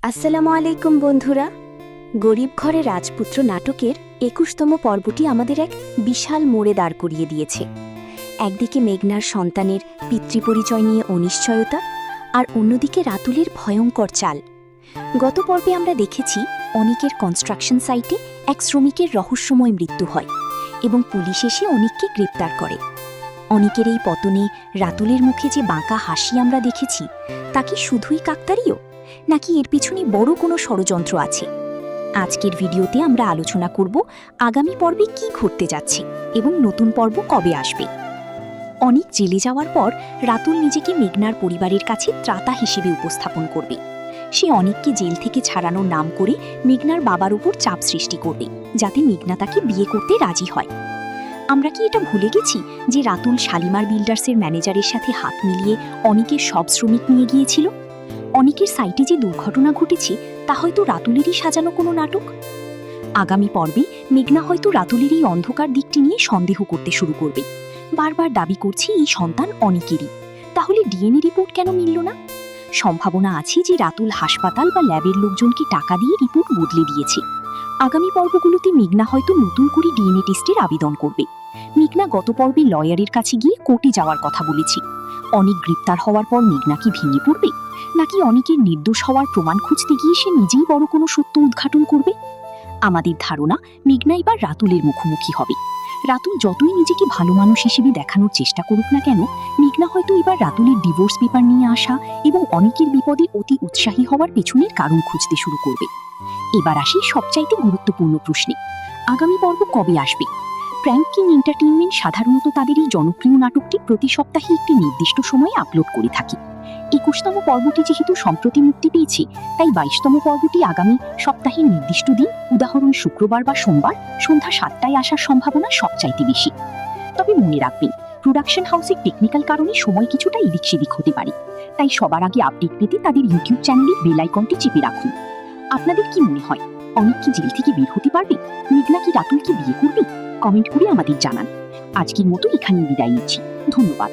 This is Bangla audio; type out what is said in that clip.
আসসালামু আলাইকুম বন্ধুরা। গরিব ঘরে রাজপুত্র নাটকের ২১তম পর্বটি আমাদের এক বিশাল মোড়ে দাঁড় করিয়ে দিয়েছে। একদিকে মেঘনার সন্তানের পিতৃপরিচয় নিয়ে অনিশ্চয়তা, আর অন্যদিকে রাতুলের ভয়ঙ্কর চাল। গত পর্বে আমরা দেখেছি অনিকের কনস্ট্রাকশন সাইটে এক শ্রমিকের রহস্যময় মৃত্যু হয় এবং পুলিশ এসে অনিককে গ্রেপ্তার করে। অনিকের এই পতনে রাতুলের মুখে যে বাঁকা হাসি আমরা দেখেছি, তা কি শুধুই কাকতালীয়, নাকি এর পিছনে বড় কোনো ষড়যন্ত্র আছে? আজকের ভিডিওতে আমরা আলোচনা করব আগামী পর্বে কি ঘটতে যাচ্ছে এবং নতুন পর্ব কবে আসবে। অনিক জেলে যাওয়ার পর রাতুল নিজেকে মেঘনার পরিবারের কাছে ত্রাতা হিসেবে উপস্থাপন করবে। সে অনিককে জেল থেকে ছাড়ানোর নাম করে মেঘনার বাবার উপর চাপ সৃষ্টি করবে, যাতে মেঘনা তাকে বিয়ে করতে রাজি হয়। আমরা কি এটা ভুলে গেছি যে রাতুল শালিমার বিল্ডার্সের ম্যানেজারের সাথে হাত মিলিয়ে অনিকের সব শ্রমিক নিয়ে গিয়েছিল? অনিকের সাইটে যে দুর্ঘটনা ঘটেছে তা হয়তো রাতুলেরই সাজানো কোনো নাটক। আগামী পর্বে মেঘনা হয়তো রাতুলের এই অন্ধকার দিকটি নিয়ে সন্দেহ করতে শুরু করবে। বারবার দাবি করছে এই সন্তান অনিকেরই। তাহলে ডিএনএ রিপোর্ট কেন মিলল না? সম্ভাবনা আছে যে রাতুল হাসপাতাল বা ল্যাবের লোকজনকে টাকা দিয়ে রিপোর্ট বদলে দিয়েছে। আগামী পর্বগুলোতে মেঘনা হয়তো নতুন করে ডিএনএ টেস্টের আবেদন করবে। মেঘনা গত পর্বে লয়ারের কাছে গিয়ে কোর্টে যাওয়ার কথা বলেছি। অনিক গ্রেপ্তার হওয়ার পর মেঘনা কি ভেঙে পড়বে, নাকি অনিকের নির্দোষ হওয়ার প্রমাণ খুঁজতে গিয়ে সে নিজেই বড় কোনো সত্য উদ্ঘাটন করবে? আমাদের ধারণা মেঘনা এবার রাতুলের মুখোমুখি হবে। রাতুল যতই নিজেকে ভালো মানুষ হিসেবে দেখানোর চেষ্টা করুক না কেন, মেঘনা হয়তো এবার রাতুলের ডিভোর্স পেপার নিয়ে আসা এবং অনিকের বিপদে অতি উৎসাহী হওয়ার পেছনের কারণ খুঁজতে শুরু করবে। এবার আসি সবচাইতে গুরুত্বপূর্ণ প্রশ্নে, আগামী পর্ব কবে আসবে? প্র্যাঙ্ক কিং এন্টারটেইনমেন্ট সাধারণত তাদের এই জনপ্রিয় নাটকটি প্রতি সপ্তাহে একটি নির্দিষ্ট সময়ে আপলোড করে থাকে। ২১তম পর্বটি যেহেতু সম্প্রতি মুক্তি পেয়েছে, তাই ২২তম পর্বটি আগামী সপ্তাহের নির্দিষ্ট দিন, উদাহরণ শুক্রবার বা সোমবার সন্ধ্যা ৭টায় আসার সম্ভাবনা সবচাইতে বেশি। তবে মনে রাখবেন, প্রোডাকশন হাউসের টেকনিক্যাল কারণে সময় কিছুটা এদিক সেদিক হতে পারে, তাই সবার আগে আপডেট পেতে তাদের ইউটিউব চ্যানেলের বেল আইকনটি চেপে রাখুন। আপনাদের কি মনে হয়, অনিক কি জেল থেকে বের হতে পারবে? মেঘনা কি রাতুলকে বিয়ে করবে? কমেন্ট করে আমাদের জানান। আজকের মতো এখানেই বিদায় নিচ্ছি। ধন্যবাদ।